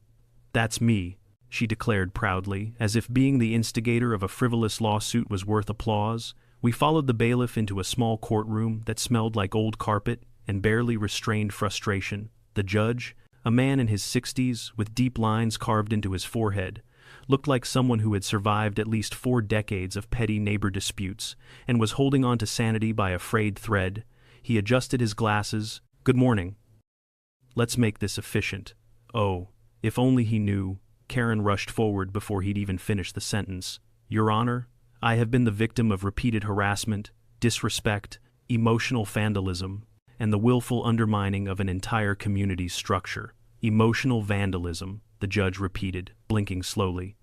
[SPEAKER 1] "That's me," she declared proudly, as if being the instigator of a frivolous lawsuit was worth applause. We followed the bailiff into a small courtroom that smelled like old carpet and barely restrained frustration. The judge, a man in his 60s with deep lines carved into his forehead, looked like someone who had survived at least 4 decades of petty neighbor disputes and was holding on to sanity by a frayed thread. He adjusted his glasses. "Good morning. Let's make this efficient." Oh, If only he knew. Karen rushed forward before he'd even finished the sentence. Your Honor, I have been the victim of repeated harassment, disrespect, emotional vandalism, and the willful undermining of an entire community's structure. Emotional vandalism, the judge repeated, blinking slowly.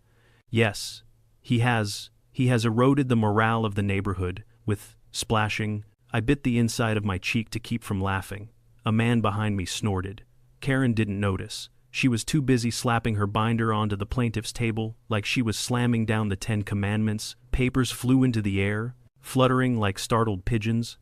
[SPEAKER 1] Yes, he has eroded the morale of the neighborhood, with splashing. I bit the inside of my cheek to keep from laughing. A man behind me snorted. Karen didn't notice. She was too busy slapping her binder onto the plaintiff's table like she was slamming down the 10 Commandments. Papers flew into the air, fluttering like startled pigeons.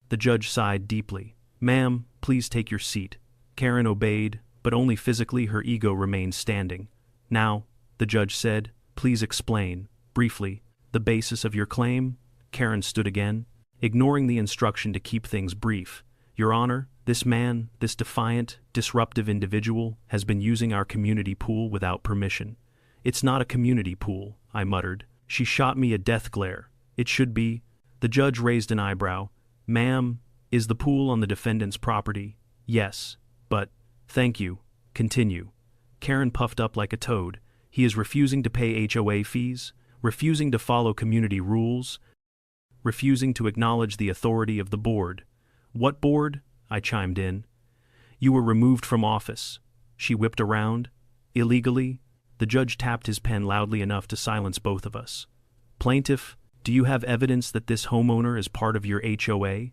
[SPEAKER 1] The judge sighed deeply. Ma'am, please take your seat. Karen obeyed, but only physically. Her ego remained standing. Now, the judge said, please explain, briefly, the basis of your claim. Karen stood again, ignoring the instruction to keep things brief. Your Honor, this man, this defiant, disruptive individual, has been using our community pool without permission. It's not a community pool, I muttered. She shot me a death glare. It should be. The judge raised an eyebrow. Ma'am, is the pool on the defendant's property? Yes, but, thank you. Continue. Karen puffed up like a toad. He is refusing to pay HOA fees, refusing to follow community rules, refusing to acknowledge the authority of the board. What board? I chimed in. You were removed from office. She whipped around. Illegally? The judge tapped his pen loudly enough to silence both of us. Plaintiff, do you have evidence that this homeowner is part of your HOA?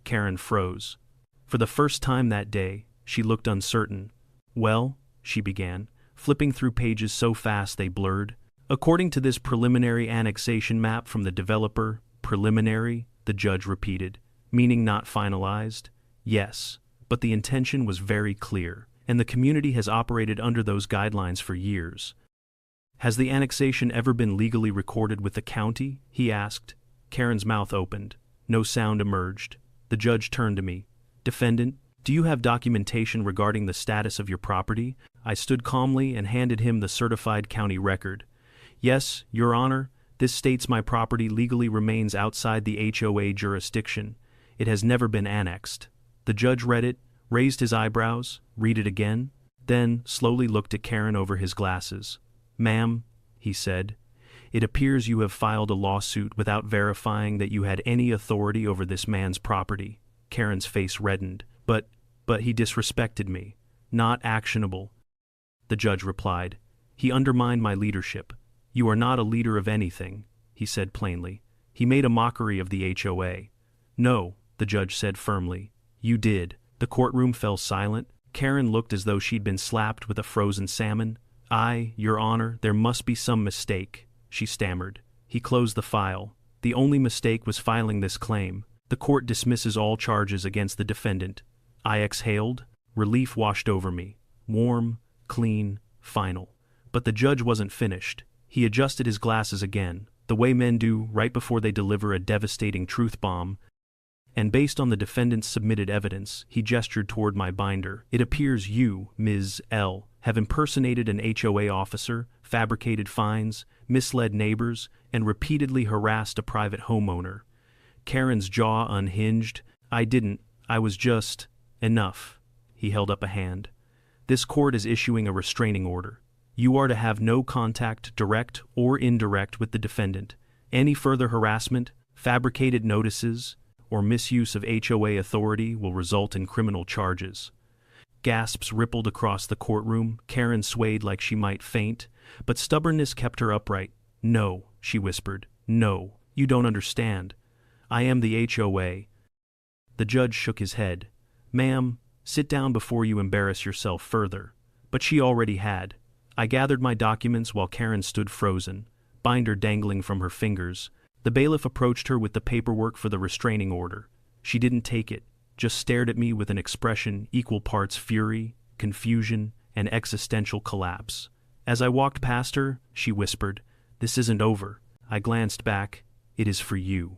[SPEAKER 1] Karen froze. For the first time that day, she looked uncertain. Well, she began, flipping through pages so fast they blurred. According to this preliminary annexation map from the developer, preliminary, the judge repeated, meaning not finalized? Yes, but the intention was very clear, and the community has operated under those guidelines for years. Has the annexation ever been legally recorded with the county? He asked. Karen's mouth opened. No sound emerged. The judge turned to me. Defendant, do you have documentation regarding the status of your property? I stood calmly and handed him the certified county record. Yes, Your Honor, this states my property legally remains outside the HOA jurisdiction. It has never been annexed. The judge read it, raised his eyebrows, read it again, then slowly looked at Karen over his glasses. Ma'am, he said, it appears you have filed a lawsuit without verifying that you had any authority over this man's property. Karen's face reddened. But he disrespected me. Not actionable. The judge replied. He undermined my leadership. You are not a leader of anything, he said plainly. He made a mockery of the HOA. No, the judge said firmly. You did. The courtroom fell silent. Karen looked as though she'd been slapped with a frozen salmon. Your Honor, there must be some mistake, she stammered. He closed the file. The only mistake was filing this claim. The court dismisses all charges against the defendant. I exhaled. Relief washed over me. Warm, clean, final. But the judge wasn't finished. He adjusted his glasses again, the way men do right before they deliver a devastating truth bomb, and based on the defendant's submitted evidence, he gestured toward my binder. It appears you, Ms. L., have impersonated an HOA officer, fabricated fines, misled neighbors, and repeatedly harassed a private homeowner. Karen's jaw unhinged. I didn't. I was just... Enough. He held up a hand. This court is issuing a restraining order. You are to have no contact, direct or indirect, with the defendant. Any further harassment, fabricated notices, or misuse of HOA authority will result in criminal charges. Gasps rippled across the courtroom. Karen swayed like she might faint, but stubbornness kept her upright. No, she whispered. No, you don't understand. I am the HOA. The judge shook his head. Ma'am, sit down before you embarrass yourself further. But she already had. I gathered my documents while Karen stood frozen, binder dangling from her fingers. The bailiff approached her with the paperwork for the restraining order. She didn't take it, just stared at me with an expression equal parts fury, confusion, and existential collapse. As I walked past her, she whispered, "This isn't over." I glanced back. "It is for you."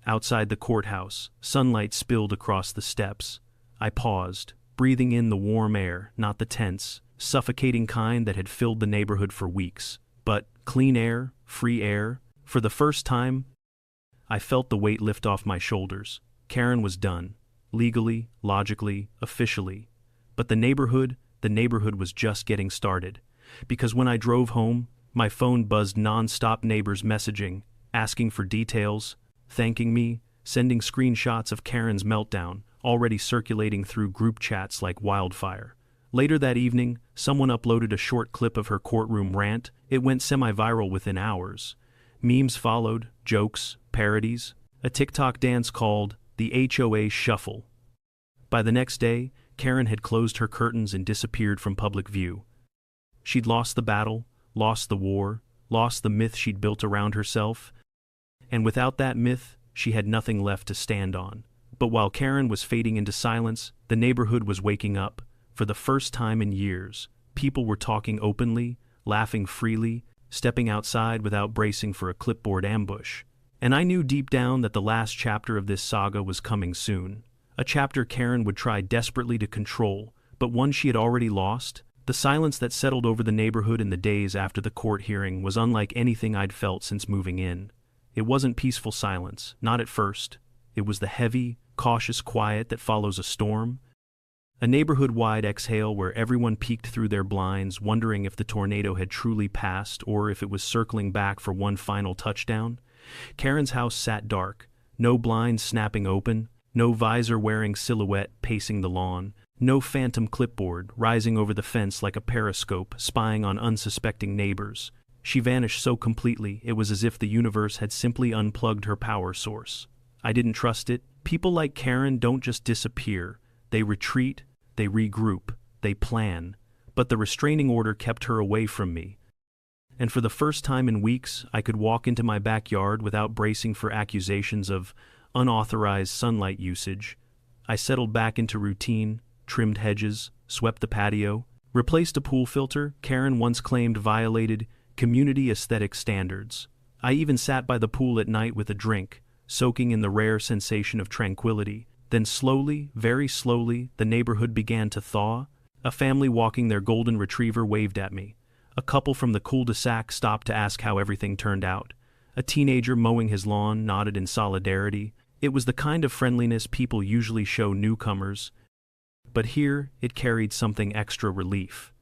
[SPEAKER 1] Outside the courthouse, sunlight spilled across the steps. I paused, breathing in the warm air, not the tense, suffocating kind that had filled the neighborhood for weeks, but clean air, free air. For the first time, I felt the weight lift off my shoulders. Karen was done, legally, logically, officially. But the neighborhood, the neighborhood was just getting started. Because when I drove home, my phone buzzed non-stop neighbors messaging, asking for details, thanking me, sending screenshots of Karen's meltdown, already circulating through group chats like wildfire. Later that evening, someone uploaded a short clip of her courtroom rant. It went semi-viral within hours. Memes followed, jokes, parodies, a TikTok dance called the HOA Shuffle. By the next day, Karen had closed her curtains and disappeared from public view. She'd lost the battle, lost the war, lost the myth she'd built around herself, and without that myth, she had nothing left to stand on. But while Karen was fading into silence, the neighborhood was waking up. For the first time in years, people were talking openly, laughing freely, stepping outside without bracing for a clipboard ambush. And I knew deep down that the last chapter of this saga was coming soon. A chapter Karen would try desperately to control, but one she had already lost. The silence that settled over the neighborhood in the days after the court hearing was unlike anything I'd felt since moving in. It wasn't peaceful silence, not at first. It was the heavy, cautious quiet that follows a storm. A neighborhood-wide exhale where everyone peeked through their blinds, wondering if the tornado had truly passed or if it was circling back for one final touchdown. Karen's house sat dark, no blinds snapping open, no visor-wearing silhouette pacing the lawn, no phantom clipboard rising over the fence like a periscope spying on unsuspecting neighbors. She vanished so completely it was as if the universe had simply unplugged her power source. I didn't trust it. People like Karen don't just disappear. They retreat, they regroup, they plan. But the restraining order kept her away from me. And for the first time in weeks, I could walk into my backyard without bracing for accusations of unauthorized sunlight usage. I settled back into routine, trimmed hedges, swept the patio, replaced a pool filter Karen once claimed violated community aesthetic standards. I even sat by the pool at night with a drink, soaking in the rare sensation of tranquility. Then slowly, very slowly, the neighborhood began to thaw. A family walking their golden retriever waved at me. A couple from the cul-de-sac stopped to ask how everything turned out. A teenager mowing his lawn nodded in solidarity. It was the kind of friendliness people usually show newcomers. But here, it carried something extra relief.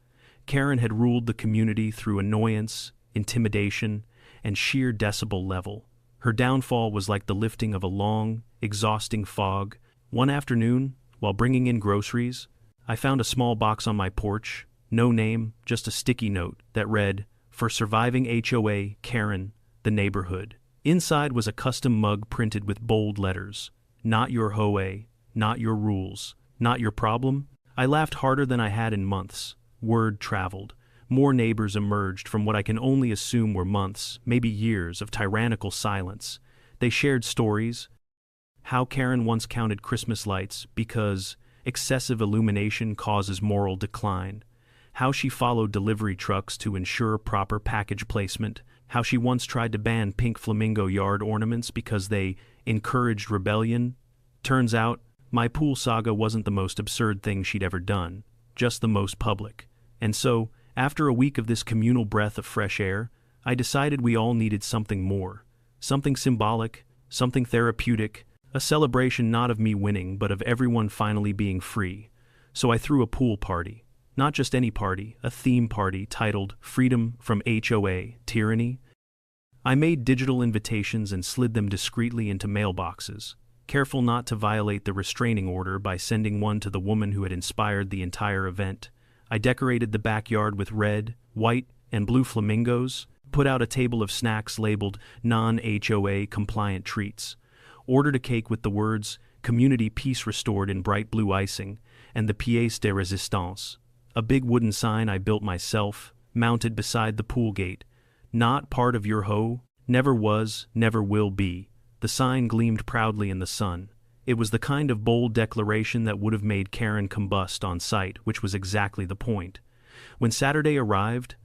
[SPEAKER 1] Karen had ruled the community through annoyance, intimidation, and sheer decibel level. Her downfall was like the lifting of a long, exhausting fog. One afternoon, while bringing in groceries, I found a small box on my porch, no name, just a sticky note that read, "For surviving HOA, Karen, the neighborhood." Inside was a custom mug printed with bold letters. Not your HOA, not your rules, not your problem. I laughed harder than I had in months. Word traveled. More neighbors emerged from what I can only assume were months, maybe years, of tyrannical silence. They shared stories. How Karen once counted Christmas lights because excessive illumination causes moral decline. How she followed delivery trucks to ensure proper package placement. How she once tried to ban pink flamingo yard ornaments because they encouraged rebellion. Turns out, my pool saga wasn't the most absurd thing she'd ever done, just the most public. And so, after a week of this communal breath of fresh air, I decided we all needed something more. Something symbolic, something therapeutic, a celebration not of me winning but of everyone finally being free. So I threw a pool party. Not just any party, a theme party titled Freedom from HOA Tyranny. I made digital invitations and slid them discreetly into mailboxes, careful not to violate the restraining order by sending one to the woman who had inspired the entire event. I decorated the backyard with red, white, and blue flamingos, put out a table of snacks labeled non-HOA compliant treats, ordered a cake with the words "Community Peace Restored" in bright blue icing, and the pièce de résistance, a big wooden sign I built myself, mounted beside the pool gate. Not part of your HOA, never was, never will be. The sign gleamed proudly in the sun. It was the kind of bold declaration that would have made Karen combust on sight, which was exactly the point. When Saturday arrived,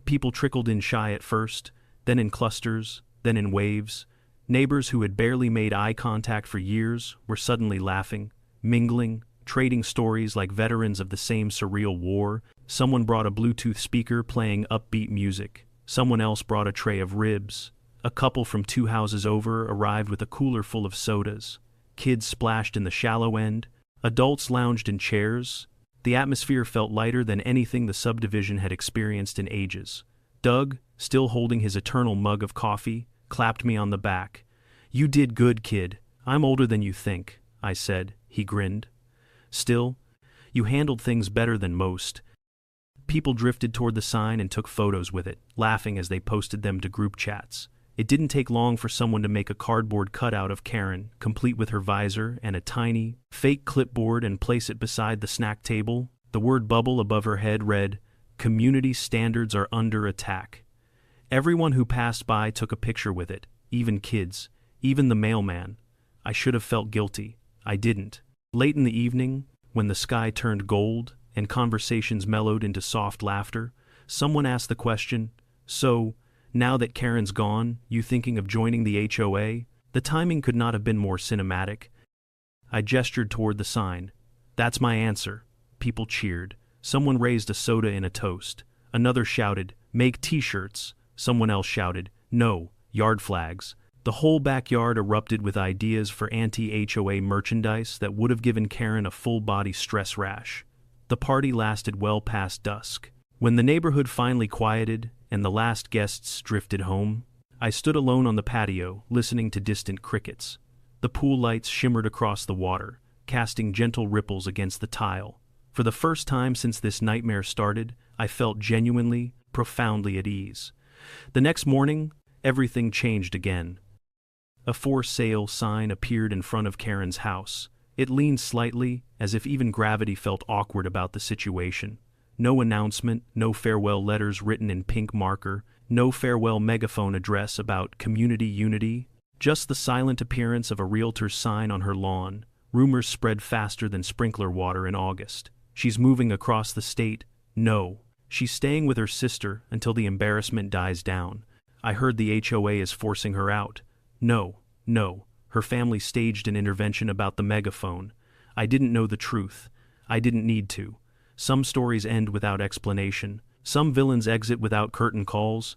[SPEAKER 1] people trickled in shy at first, then in clusters, then in waves. Neighbors who had barely made eye contact for years were suddenly laughing, mingling, trading stories like veterans of the same surreal war. Someone brought a Bluetooth speaker playing upbeat music. Someone else brought a tray of ribs. A couple from 2 houses over arrived with a cooler full of sodas. Kids splashed in the shallow end. Adults lounged in chairs. The atmosphere felt lighter than anything the subdivision had experienced in ages. Doug, still holding his eternal mug of coffee, clapped me on the back. "You did good, kid. I'm older than you think," I said. He grinned. "Still, you handled things better than most." People drifted toward the sign and took photos with it, laughing as they posted them to group chats. It didn't take long for someone to make a cardboard cutout of Karen, complete with her visor and a tiny, fake clipboard, and place it beside the snack table. The word bubble above her head read, "Community standards are under attack." Everyone who passed by took a picture with it, even kids, even the mailman. I should have felt guilty. I didn't. Late in the evening, when the sky turned gold and conversations mellowed into soft laughter, someone asked the question, "So, now that Karen's gone, you thinking of joining the HOA?" The timing could not have been more cinematic. I gestured toward the sign. "That's my answer." People cheered. Someone raised a soda in a toast. Another shouted, "Make t-shirts." Someone else shouted, "No, yard flags." The whole backyard erupted with ideas for anti-HOA merchandise that would have given Karen a full-body stress rash. The party lasted well past dusk. When the neighborhood finally quieted and the last guests drifted home, I stood alone on the patio, listening to distant crickets. The pool lights shimmered across the water, casting gentle ripples against the tile. For the first time since this nightmare started, I felt genuinely, profoundly at ease. The next morning, everything changed again. A for sale sign appeared in front of Karen's house. It leaned slightly, as if even gravity felt awkward about the situation. No announcement, no farewell letters written in pink marker, no farewell megaphone address about community unity, just the silent appearance of a realtor's sign on her lawn. Rumors spread faster than sprinkler water in August. "She's moving across the state." "No. She's staying with her sister until the embarrassment dies down." "I heard the HOA is forcing her out." "No, no. Her family staged an intervention about the megaphone." I didn't know the truth. I didn't need to. Some stories end without explanation. Some villains exit without curtain calls.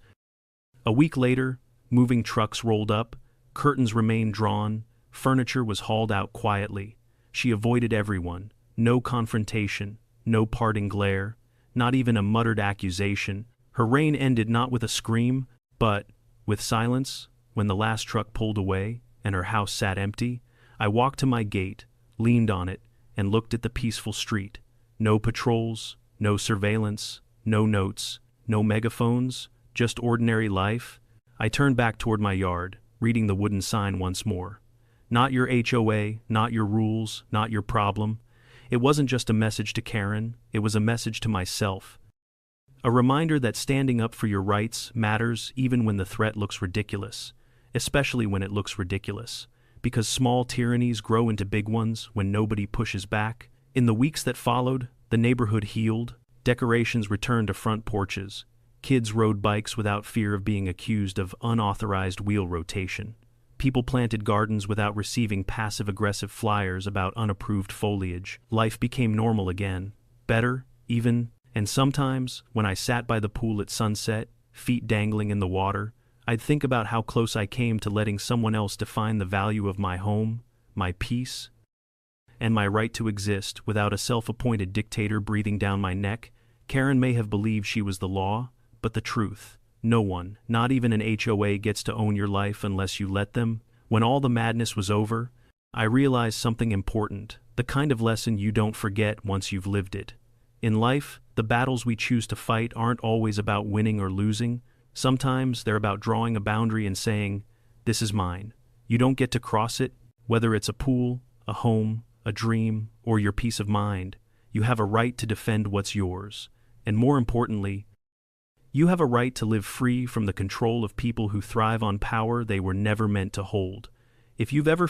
[SPEAKER 1] A week later, moving trucks rolled up, curtains remained drawn, furniture was hauled out quietly. She avoided everyone. No confrontation, no parting glare, not even a muttered accusation. Her reign ended not with a scream, but with silence. When the last truck pulled away and her house sat empty, I walked to my gate, leaned on it, and looked at the peaceful street. No patrols, no surveillance, no notes, no megaphones, just ordinary life. I turned back toward my yard, reading the wooden sign once more. Not your HOA, not your rules, not your problem. It wasn't just a message to Karen, it was a message to myself. A reminder that standing up for your rights matters even when the threat looks ridiculous, especially when it looks ridiculous, because small tyrannies grow into big ones when nobody pushes back. In the weeks that followed, the neighborhood healed, decorations returned to front porches, kids rode bikes without fear of being accused of unauthorized wheel rotation. People planted gardens without receiving passive-aggressive flyers about unapproved foliage. Life became normal again, better, even, and sometimes, when I sat by the pool at sunset, feet dangling in the water, I'd think about how close I came to letting someone else define the value of my home, my peace, and my right to exist without a self-appointed dictator breathing down my neck. Karen may have believed she was the law, but the truth, no one, not even an HOA, gets to own your life unless you let them. When all the madness was over, I realized something important, the kind of lesson you don't forget once you've lived it. In life, the battles we choose to fight aren't always about winning or losing. Sometimes they're about drawing a boundary and saying, "This is mine." You don't get to cross it, whether it's a pool, a home, a dream, or your peace of mind. You have a right to defend what's yours. And more importantly, you have a right to live free from the control of people who thrive on power they were never meant to hold. If you've ever